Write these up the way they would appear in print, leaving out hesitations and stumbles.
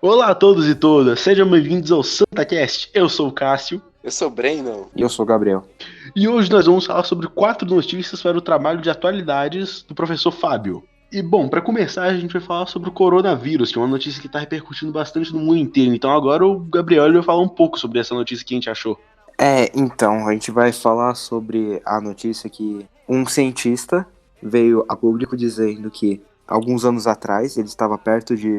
Olá a todos e todas, sejam bem-vindos ao SantaCast. Eu sou o Cássio Eu sou o Brandon. E eu sou o Gabriel. e hoje nós vamos falar sobre 4 notícias para o trabalho de atualidades do professor Fábio. E bom, para começar a gente vai falar sobre o coronavírus, que é uma notícia que está repercutindo bastante no mundo inteiro. Então agora o Gabriel vai falar um pouco sobre essa notícia que a gente achou. Então, a gente vai falar sobre a notícia que um cientista veio a público dizendo que alguns anos atrás ele estava perto de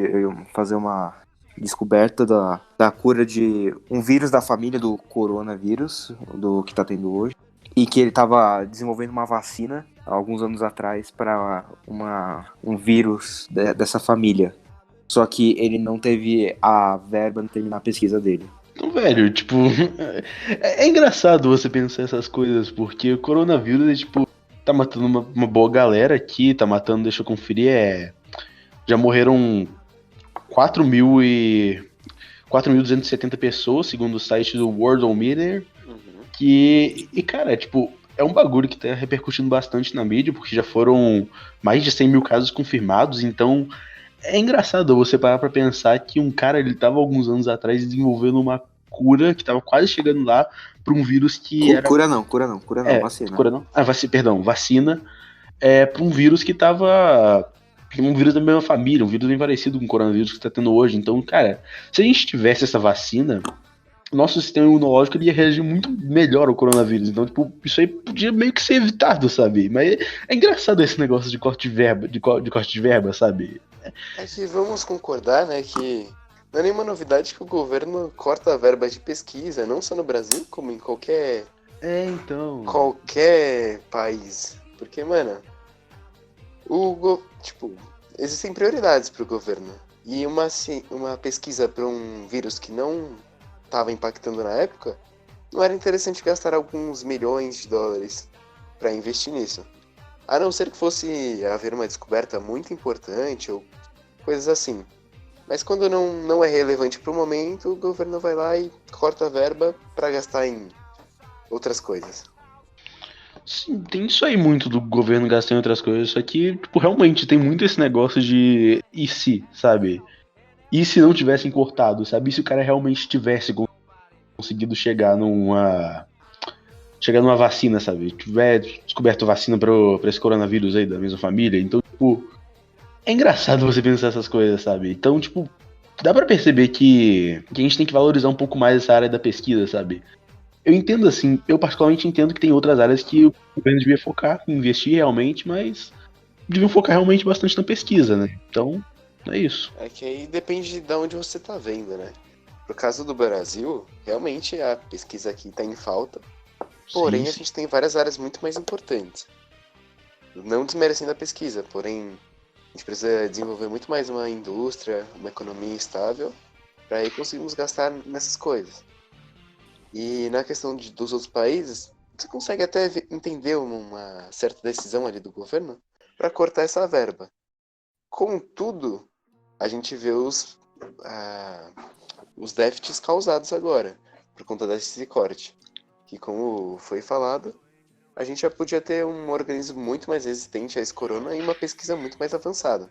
fazer uma descoberta da cura de um vírus da família do coronavírus, do que está tendo hoje, e que ele estava desenvolvendo uma vacina há alguns anos atrás para um vírus dessa família. Só que ele não teve a verba de terminar a pesquisa dele. Então, velho, tipo, é engraçado você pensar essas coisas, porque o coronavírus, tá matando uma boa galera aqui, tá matando, deixa eu conferir, já morreram 4 mil e 4.270 pessoas, segundo o site do Worldometer, cara, é um bagulho que tá repercutindo bastante na mídia, porque já foram mais de 100 mil casos confirmados, então é engraçado você parar pra pensar que um cara, ele tava alguns anos atrás desenvolvendo uma cura, que tava quase chegando lá, pra um vírus que era... Cura não, vacina. Cura não? Vacina, pra um vírus que tava... Um vírus da mesma família, um vírus bem parecido com o coronavírus que tá tendo hoje. Então, cara, se a gente tivesse essa vacina, o nosso sistema imunológico ia reagir muito melhor ao coronavírus. Então, isso aí podia meio que ser evitado, sabe? Mas é engraçado esse negócio de corte de verba, de corte de verba, sabe? É que vamos concordar, né, que não é nenhuma novidade que o governo corta a verba de pesquisa, não só no Brasil, como em Então. qualquer país. Porque, mano, existem prioridades pro governo. E uma pesquisa para um vírus que não estava impactando na época, não era interessante gastar alguns milhões de dólares para investir nisso. A não ser que fosse haver uma descoberta muito importante ou coisas assim. Mas quando não é relevante para o momento, o governo vai lá e corta a verba para gastar em outras coisas. Sim, tem isso aí muito do governo gastar em outras coisas, só que, realmente tem muito esse negócio de e se, sabe? E se não tivessem cortado, sabe? E se o cara realmente tivesse conseguido chegar numa vacina, sabe? Tiver descoberto vacina pra esse coronavírus aí da mesma família, então, é engraçado você pensar essas coisas, sabe? Então, dá pra perceber que a gente tem que valorizar um pouco mais essa área da pesquisa, sabe? Eu entendo assim, eu particularmente entendo que tem outras áreas que o governo devia focar, investir realmente, mas deviam focar realmente bastante na pesquisa, né? Então, é isso. É que aí depende de onde você tá vendo, né? Por caso do Brasil, realmente a pesquisa aqui tá em falta, porém Sim, a gente tem várias áreas muito mais importantes. Não desmerecendo a pesquisa, porém a gente precisa desenvolver muito mais uma indústria, uma economia estável, para aí conseguirmos gastar nessas coisas. E na questão dos outros países, você consegue até entender uma certa decisão ali do governo para cortar essa verba. Contudo, a gente vê os déficits causados agora, por conta desse corte. Que, como foi falado, a gente já podia ter um organismo muito mais resistente a esse corona e uma pesquisa muito mais avançada.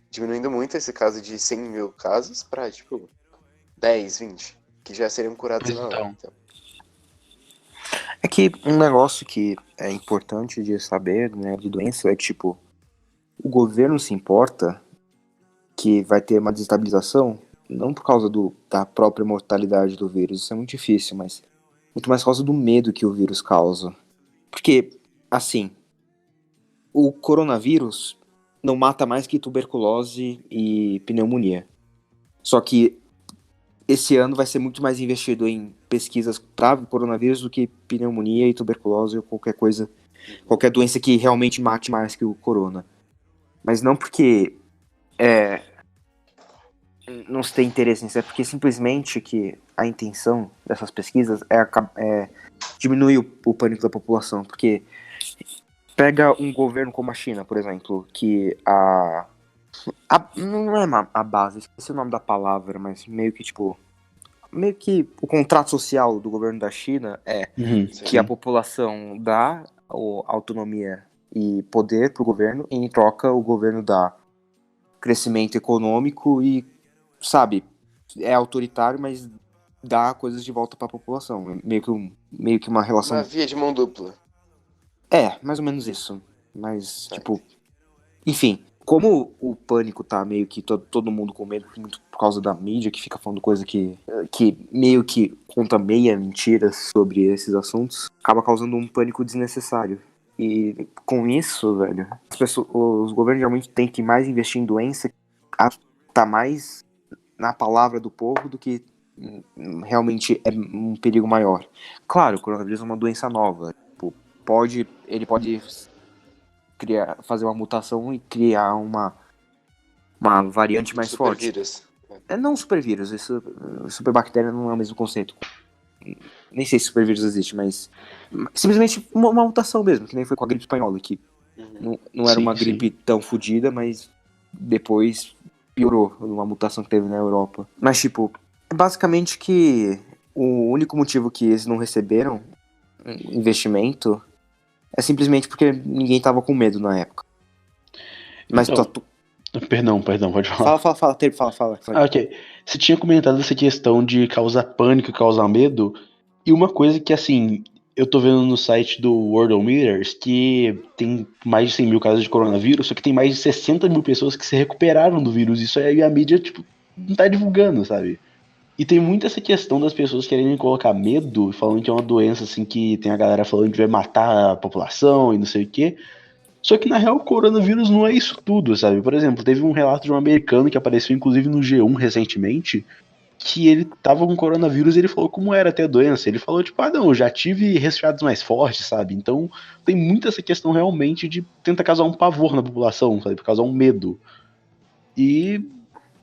Diminuindo muito esse caso de 100 mil casos para, 10, 20, que já seriam curados pois na hora. então. Então. É que um negócio que é importante de saber, né, de doença, é tipo, o governo se importa que vai ter uma desestabilização, não por causa da própria mortalidade do vírus, isso é muito difícil, mas muito mais por causa do medo que o vírus causa. Porque, assim, o coronavírus não mata mais que tuberculose e pneumonia. Só que esse ano vai ser muito mais investido em pesquisas para coronavírus do que pneumonia e tuberculose ou qualquer doença que realmente mate mais que o corona. Mas não porque não se tem interesse nisso, é porque simplesmente que a intenção dessas pesquisas é diminuir o pânico da população. Porque pega um governo como a China, por exemplo, que não é a base, esqueci o nome da palavra, mas meio que o contrato social do governo da China é que a população dá autonomia e poder pro governo, e em troca o governo dá crescimento econômico e, sabe, é autoritário, mas dá coisas de volta pra população. Meio que uma relação... Uma via de mão dupla. É, mais ou menos isso. Mas, tipo... Enfim, como o pânico tá meio que todo mundo com medo muito por causa da mídia, que fica falando coisa que meio que conta meia mentira sobre esses assuntos, acaba causando um pânico desnecessário. E com isso, velho, os governos geralmente têm que mais investir em doença, tá mais na palavra do povo do que realmente é um perigo maior. Claro, o coronavírus é uma doença nova. Tipo, ele pode fazer uma mutação e criar uma variante mais forte. Supervírus. É não supervírus, isso, superbactéria não é o mesmo conceito. Nem sei se supervírus existe, mas simplesmente uma mutação mesmo, que nem foi com a gripe espanhola, que não era uma gripe tão fodida, mas depois piorou uma mutação que teve na Europa. Mas, tipo, é basicamente que o único motivo que eles não receberam investimento é simplesmente porque ninguém tava com medo na época. Mas então, Perdão, pode falar. Fala. Ok. Você tinha comentado essa questão de causar pânico, causar medo. E uma coisa que, assim, eu tô vendo no site do Worldometers que tem mais de 100 mil casos de coronavírus, só que tem mais de 60 mil pessoas que se recuperaram do vírus. Isso aí a mídia, tipo, não tá divulgando, sabe? E tem muito essa questão das pessoas querendo colocar medo, falando que é uma doença, assim, que tem a galera falando que vai matar a população e não sei o quê. Só que na real o coronavírus não é isso tudo, sabe? Por exemplo, teve um relato de um americano que apareceu inclusive no G1 recentemente, que ele tava com coronavírus e ele falou como era ter a doença. Ele falou, tipo, não, eu já tive resfriados mais fortes, sabe? Então tem muito essa questão realmente de tentar causar um pavor na população, sabe? Causar um medo. E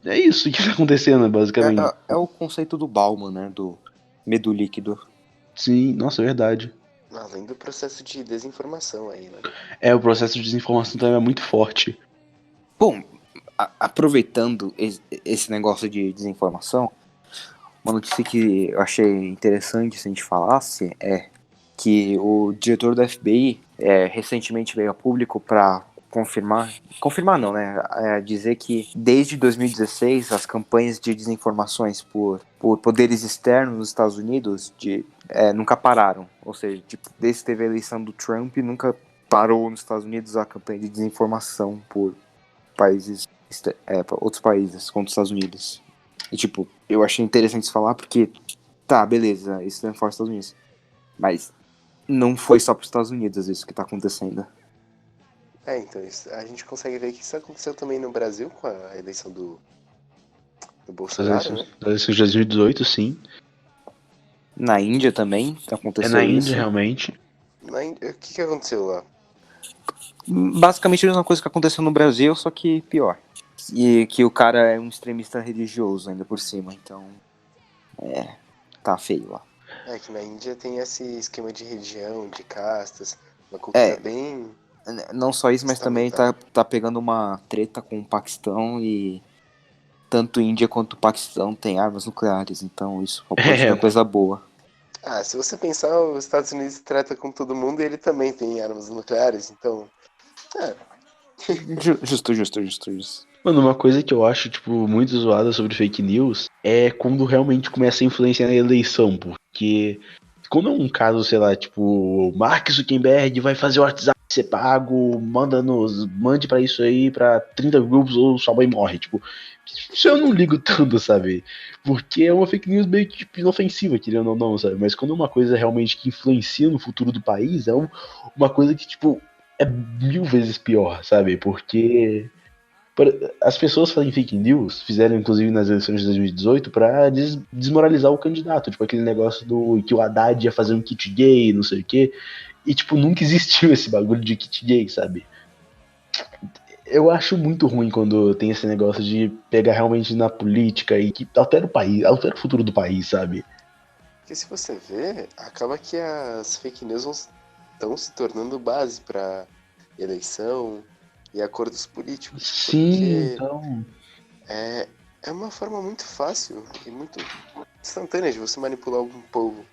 é isso que tá acontecendo, basicamente. É o conceito do Bauman, né? Do medo líquido. Sim, nossa, é verdade. Além do processo de desinformação aí, né? O processo de desinformação também é muito forte. Bom, aproveitando esse negócio de desinformação, uma notícia que eu achei interessante se a gente falasse é que o diretor do FBI recentemente veio a público para confirmar não, né? Dizer que desde 2016 as campanhas de desinformações por poderes externos nos Estados Unidos nunca pararam. Ou seja, tipo, desde que teve a eleição do Trump, nunca parou nos Estados Unidos a campanha de desinformação por países, outros países contra os Estados Unidos. E, tipo, eu achei interessante isso falar porque, tá, beleza, isso não é forte dos Estados Unidos. Mas não foi só para os Estados Unidos isso que tá acontecendo. Então, a gente consegue ver que isso aconteceu também no Brasil com a eleição do Bolsonaro, né? Da eleição de 2018, sim. Na Índia também aconteceu isso. Na Índia, realmente. O que aconteceu lá? Basicamente a mesma coisa que aconteceu no Brasil, só que pior. E que o cara é um extremista religioso ainda por cima, então... tá feio lá. Que na Índia tem esse esquema de religião, de castas, uma cultura bem... Não só isso, mas também tá pegando uma treta com o Paquistão e tanto Índia quanto o Paquistão tem armas nucleares, então isso pode ser uma coisa boa. Se você pensar, os Estados Unidos trata com todo mundo e ele também tem armas nucleares, então... Justo. Mano, uma coisa que eu acho, tipo, muito zoada sobre fake news é quando realmente começa a influenciar na eleição, porque quando é um caso, sei lá, tipo, Mark Zuckerberg vai fazer o WhatsApp ser pago, mande pra isso aí pra 30 grupos ou sua mãe morre, tipo, isso eu não ligo tanto, sabe? Porque é uma fake news meio que tipo, inofensiva, querendo ou não, sabe? Mas quando é uma coisa realmente que influencia no futuro do país, é uma coisa que, tipo, é 1000 vezes pior, sabe? Porque as pessoas fazem fake news, fizeram inclusive nas eleições de 2018 pra desmoralizar o candidato, tipo aquele negócio do que o Haddad ia fazer um kit gay, não sei o quê, e tipo, nunca existiu esse bagulho de kit gay, sabe? Eu acho muito ruim quando tem esse negócio de pegar realmente na política e que altera o país, altera o futuro do país, sabe? Porque se você ver, acaba que as fake news estão se tornando base pra eleição e acordos políticos. Sim, então... É uma forma muito fácil e muito instantânea de você manipular algum povo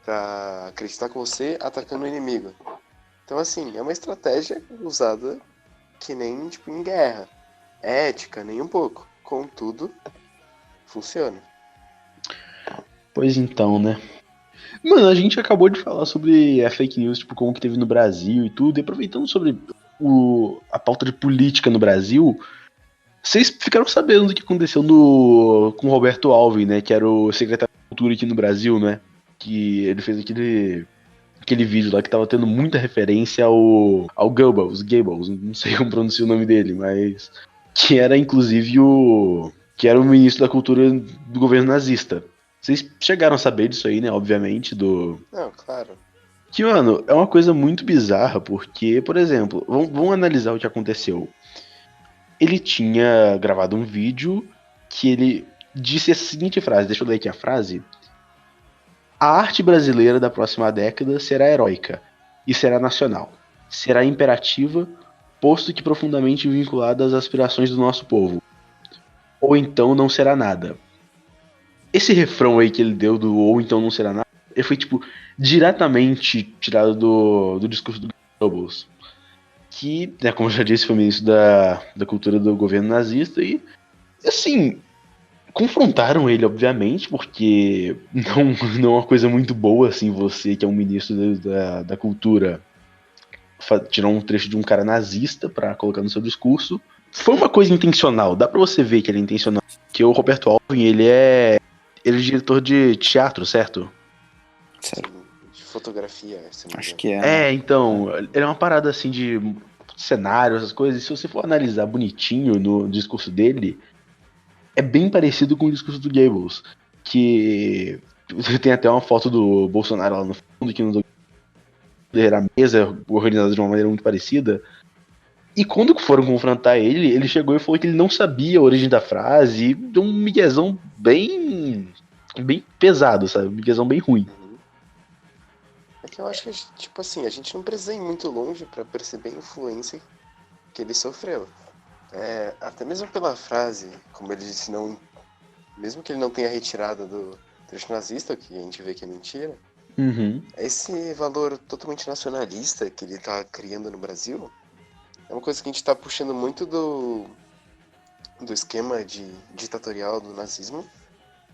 pra acreditar com você atacando o inimigo. Então, assim, é uma estratégia usada que nem, tipo, em guerra. É ética, nem um pouco. Contudo, funciona. Pois então, né? Mano, a gente acabou de falar sobre a fake news, tipo, como que teve no Brasil e tudo, e aproveitando sobre a pauta de política no Brasil, vocês ficaram sabendo do que aconteceu com o Roberto Alvim, né, que era o secretário de Cultura aqui no Brasil, né, que ele fez aquele vídeo lá que tava tendo muita referência ao Goebbels, não sei como pronunciar o nome dele, mas que era inclusive que era o ministro da cultura do governo nazista. Vocês chegaram a saber disso aí, né, obviamente, Não, claro. que, mano, é uma coisa muito bizarra, porque, por exemplo, vamos analisar o que aconteceu. Ele tinha gravado um vídeo que ele disse a seguinte frase, deixa eu ler aqui a frase. A arte brasileira da próxima década será heróica e será nacional. Será imperativa, posto que profundamente vinculada às aspirações do nosso povo. Ou então não será nada. Esse refrão aí que ele deu do ou então não será nada, ele foi, tipo, diretamente tirado do discurso do Goebbels. Que, né, como eu já disse, foi ministro da cultura do governo nazista e, assim, confrontaram ele, obviamente, porque não é uma coisa muito boa, assim, você que é um ministro da cultura tirar um trecho de um cara nazista pra colocar no seu discurso. Foi uma coisa intencional, dá pra você ver que ele é intencional. Que o Roberto Alvim, ele é diretor de teatro, certo? Sério. De fotografia, se não me Acho engano. que é. Então, ele é uma parada assim de cenário, essas coisas, e se você for analisar bonitinho no discurso dele, é bem parecido com o discurso do Goebbels, que tem até uma foto do Bolsonaro lá no fundo, que não era a mesa organizada de uma maneira muito parecida. E quando foram confrontar ele, ele chegou e falou que ele não sabia a origem da frase, e deu um miguezão bem pesado, sabe? Um miguezão bem ruim. Uhum. É que eu acho que, tipo assim, a gente não precisa ir muito longe pra perceber a influência que ele sofreu. Até mesmo pela frase, como ele disse, não, mesmo que ele não tenha retirado do trecho nazista, que a gente vê que é mentira, Uhum. esse valor totalmente nacionalista que ele tá criando no Brasil é uma coisa que a gente tá puxando muito do esquema ditatorial do nazismo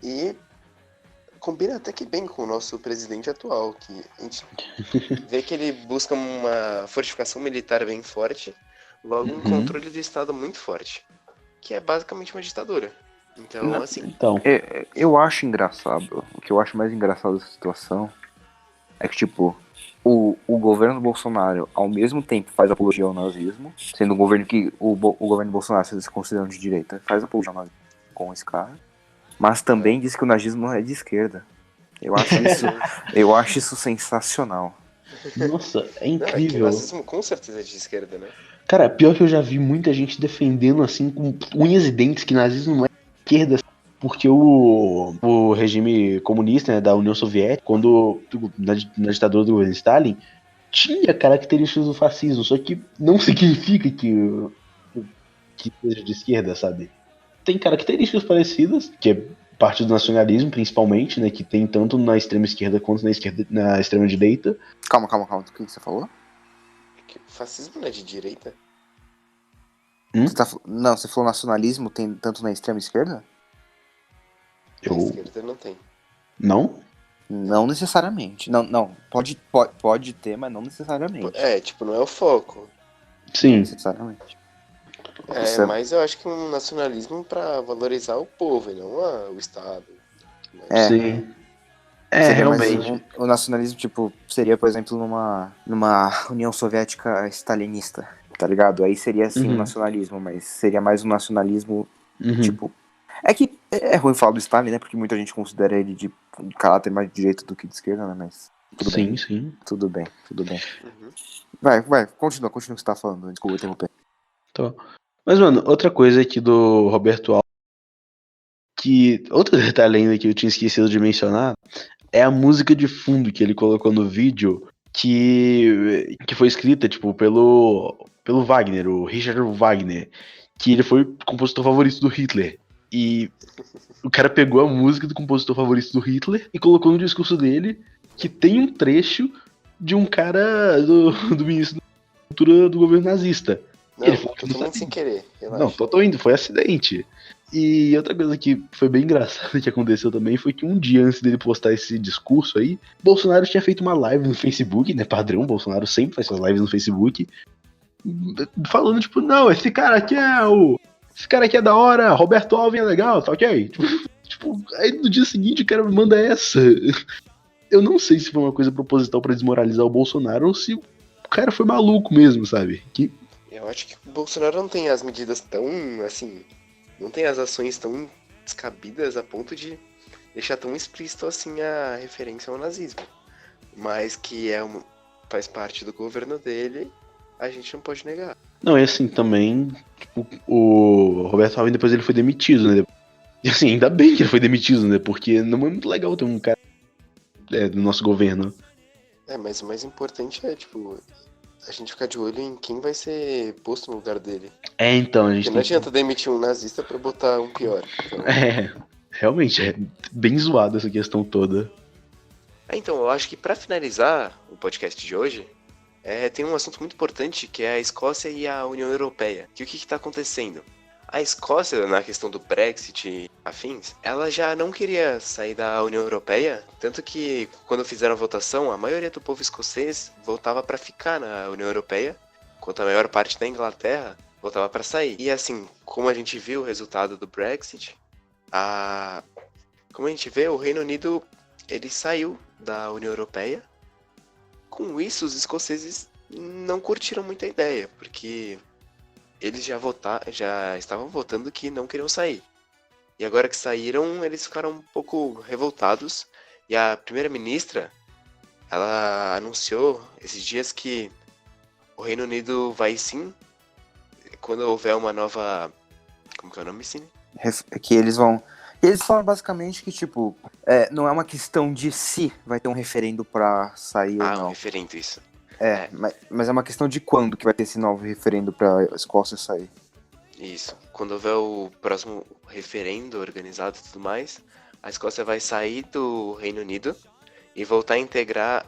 e combina até que bem com o nosso presidente atual, que a gente vê que ele busca uma fortificação militar bem forte, logo um controle do Estado muito forte, que é basicamente uma ditadura. Então, assim, Então, Eu acho engraçado. O que eu acho mais engraçado dessa situação é que, tipo, o governo Bolsonaro, ao mesmo tempo, faz apologia ao nazismo, sendo um governo que o governo Bolsonaro, se eles consideram de direita, faz apologia ao nazismo com esse cara, mas também diz que o nazismo é de esquerda. Eu acho isso sensacional. nossa, é não, é que o incrível. nazismo com certeza é de esquerda, né? Cara, pior que eu já vi muita gente defendendo, assim, com unhas e dentes, que nazismo não é esquerda, porque o regime comunista, né, da União Soviética, quando na ditadura do governo Stalin, tinha características do fascismo, só que não significa que seja de esquerda, sabe? Tem características parecidas, que é parte do nacionalismo, principalmente, né, que tem tanto na extrema esquerda quanto na extrema direita. Calma. O que você falou? Que o fascismo não é de direita? Não, você falou nacionalismo tem tanto na extrema esquerda? Na esquerda não tem. Não? Não necessariamente. Não. Pode ter, mas não necessariamente. Tipo, não é o foco. Sim. Necessariamente. Mas eu acho que um nacionalismo pra valorizar o povo e não o Estado. Sim. Seria realmente. mais o nacionalismo, tipo, seria, por exemplo, numa União Soviética stalinista, tá ligado? Aí seria, assim, um nacionalismo, mas seria mais um nacionalismo, tipo... É que é ruim falar do Stalin, né? Porque muita gente considera ele de caráter mais de direita do que de esquerda, né? Mas tudo bem. Sim. Tudo bem. Vai, continua o que você tá falando. Desculpa interromper. Tô. Mas, mano, outra coisa aqui do Roberto Alves, que outro detalhe ainda que eu tinha esquecido de mencionar, é a música de fundo que ele colocou no vídeo, que foi escrita, tipo, pelo Wagner, o Richard Wagner, que ele foi o compositor favorito do Hitler. E o cara pegou a música do compositor favorito do Hitler e colocou no discurso dele, que tem um trecho de um cara do ministro da cultura do governo nazista. Não, Ele falou que totalmente sem querer. Relaxa. Não, tô indo, foi acidente. E outra coisa que foi bem engraçada que aconteceu também foi que um dia antes dele postar esse discurso aí, Bolsonaro tinha feito uma live no Facebook, né? Padrão, Bolsonaro sempre faz suas lives no Facebook, falando, tipo, não, esse cara aqui é o. Esse cara aqui é da hora, Roberto Alvin é legal, tá ok? Tipo, aí no dia seguinte o cara me manda essa. Eu não sei se foi uma coisa proposital pra desmoralizar o Bolsonaro ou se o cara foi maluco mesmo, sabe? Eu acho que o Bolsonaro não tem as medidas tão, assim, não tem as ações tão descabidas a ponto de deixar tão explícito assim a referência ao nazismo. Mas que faz parte do governo dele, a gente não pode negar. Não, e assim, também, tipo, o Roberto Alvin depois ele foi demitido, né? E assim, ainda bem que ele foi demitido, né? Porque não é muito legal ter um cara do nosso governo. Mas o mais importante é, tipo, a gente ficar de olho em quem vai ser posto no lugar dele. Então, a gente Porque não tem adianta demitir um nazista pra botar um pior. Então... realmente, é bem zoado essa questão toda. Então, eu acho que pra finalizar o podcast de hoje, tem um assunto muito importante que é a Escócia e a União Europeia. Que o que está acontecendo? A Escócia, na questão do Brexit e afins, ela já não queria sair da União Europeia, tanto que quando fizeram a votação, a maioria do povo escocês votava para ficar na União Europeia, enquanto a maior parte da Inglaterra votava para sair. E assim, como a gente viu o resultado do Brexit, como a gente vê, o Reino Unido ele saiu da União Europeia. Com isso, os escoceses não curtiram muito a ideia, porque eles já estavam votando que não queriam sair. E agora que saíram, eles ficaram um pouco revoltados. E a primeira-ministra, ela anunciou esses dias que o Reino Unido vai sim, quando houver uma nova... Como que é o nome, Cine? Que eles vão... Eles falam basicamente que, tipo, não é uma questão de se vai ter um referendo pra sair ou não. Um referendo, isso. Mas é uma questão de quando que vai ter esse novo referendo pra Escócia sair. Isso. Quando houver o próximo referendo organizado e tudo mais, a Escócia vai sair do Reino Unido e voltar a integrar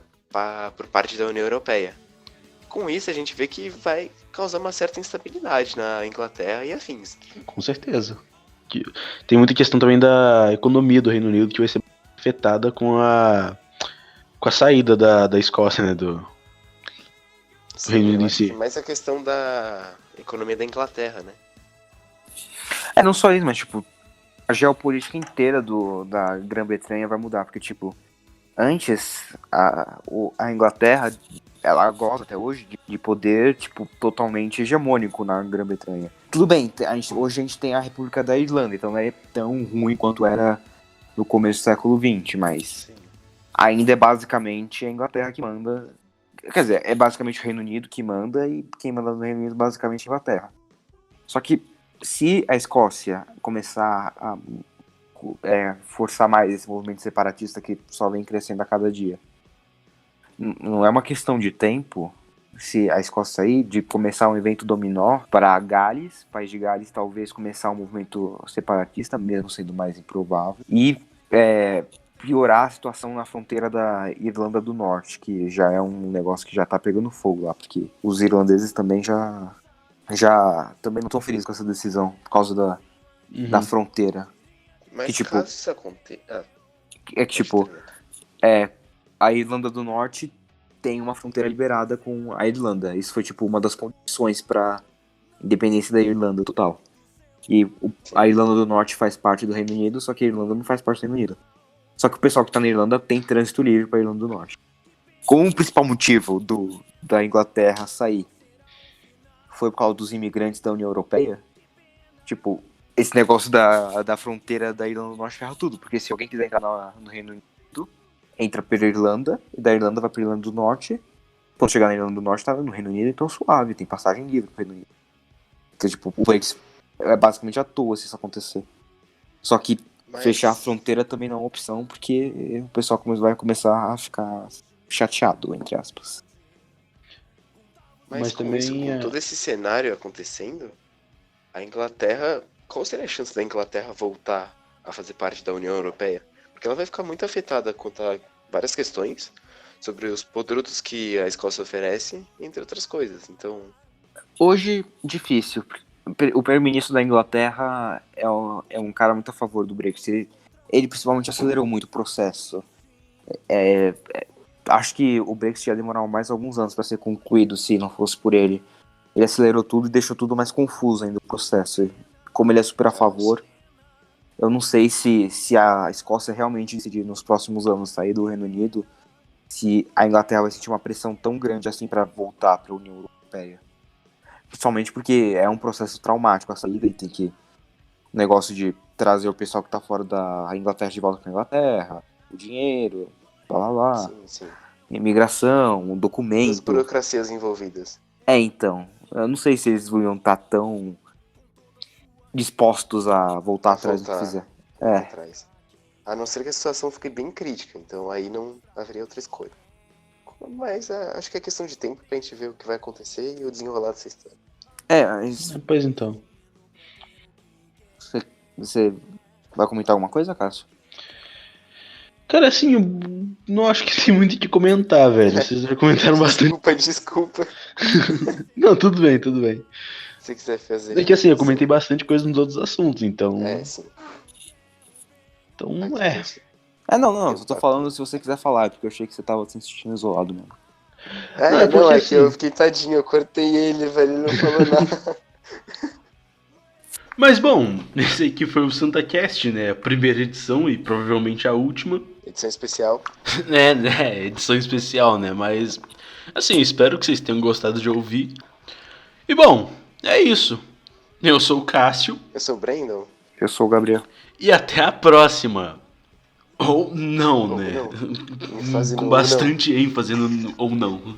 por parte da União Europeia. Com isso, a gente vê que vai causar uma certa instabilidade na Inglaterra e afins. Com certeza. Tem muita questão também da economia do Reino Unido que vai ser afetada com a saída da Escócia, né? Do Reino Unido em si. Mas a questão da economia da Inglaterra, né? Não só isso, mas, tipo, a geopolítica inteira da Grã-Bretanha vai mudar, porque, tipo, antes a Inglaterra, ela gosta até hoje de poder, tipo, totalmente hegemônico na Grã-Bretanha. Tudo bem, hoje a gente tem a República da Irlanda, então não é tão ruim quanto era no começo do século XX, mas ainda é basicamente a Inglaterra que manda. Quer dizer, é basicamente o Reino Unido que manda, e quem manda no Reino Unido é basicamente a Inglaterra. Só que se a Escócia começar a forçar mais esse movimento separatista que só vem crescendo a cada dia, não é uma questão de tempo, se a Escócia sair, de começar um evento dominó para Gales, país de Gales, talvez começar um movimento separatista, mesmo sendo mais improvável, e piorar a situação na fronteira da Irlanda do Norte, que já é um negócio que já tá pegando fogo lá, porque os irlandeses também já também não estão felizes com essa decisão, por causa da fronteira. Mas que, tipo, caso isso aconteça... a Irlanda do Norte tem uma fronteira liberada com a Irlanda. Isso foi, tipo, uma das condições para independência da Irlanda total. E a Irlanda do Norte faz parte do Reino Unido, só que a Irlanda não faz parte do Reino Unido. Só que o pessoal que tá na Irlanda tem trânsito livre pra Irlanda do Norte. Como o principal motivo da Inglaterra sair foi por causa dos imigrantes da União Europeia, tipo, esse negócio da fronteira da Irlanda do Norte ferra tudo, porque se alguém quiser entrar no Reino Unido, entra pela Irlanda, e da Irlanda vai pra Irlanda do Norte. Quando chegar na Irlanda do Norte, tá no Reino Unido, então suave, tem passagem livre pro Reino Unido. Então, tipo, o país é basicamente à toa se isso acontecer. Só que fechar a fronteira também não é uma opção, porque o pessoal vai começar a ficar chateado, entre aspas. Mas também, com todo esse cenário acontecendo, a Inglaterra... Qual seria a chance da Inglaterra voltar a fazer parte da União Europeia? Porque ela vai ficar muito afetada quanto a várias questões sobre os produtos que a Escócia oferece, entre outras coisas. Então... Hoje, difícil. o primeiro-ministro da Inglaterra é um cara muito a favor do Brexit. Ele principalmente acelerou muito o processo. Acho que o Brexit ia demorar mais alguns anos para ser concluído se não fosse por ele. Ele acelerou tudo e deixou tudo mais confuso ainda o processo. Como ele é super a favor, eu não sei se a Escócia realmente decidir nos próximos anos sair do Reino Unido, se a Inglaterra vai sentir uma pressão tão grande assim para voltar para a União Europeia. Principalmente porque é um processo traumático a saída e tem que... O negócio de trazer o pessoal que tá fora da Inglaterra de volta pra Inglaterra, o dinheiro, blá blá blá, Sim. imigração, o As documento. burocracias envolvidas. Então, eu não sei se eles vão estar tão dispostos a voltar atrás do que fizer. Atrás. A não ser que a situação fique bem crítica, então aí não haveria outra escolha. Mas acho que é questão de tempo pra gente ver o que vai acontecer e o desenrolar dessa história. Mas Pois então. você vai comentar alguma coisa, Cássio? Cara, assim, eu não acho que tem muito o que comentar, velho. Vocês já comentaram bastante. Desculpa. Não, tudo bem, tudo bem. Se você quiser fazer. É que assim, eu comentei bastante coisa nos outros assuntos, então. Sim. Então, Aqui, Não, eu só tô falando se você quiser falar, porque eu achei que você tava se sentindo isolado mesmo. porque é assim- que eu fiquei tadinho, eu cortei ele, velho, ele não falou nada. Mas bom, esse aqui foi o SantaCast, né? A primeira edição e provavelmente a última. Edição especial. Edição especial, né? Mas, assim, espero que vocês tenham gostado de ouvir. E bom, é isso. Eu sou o Cássio. Eu sou o Brandon. Eu sou o Gabriel. E até a próxima. Ou não, né? Não. Com bastante ênfase no ou não.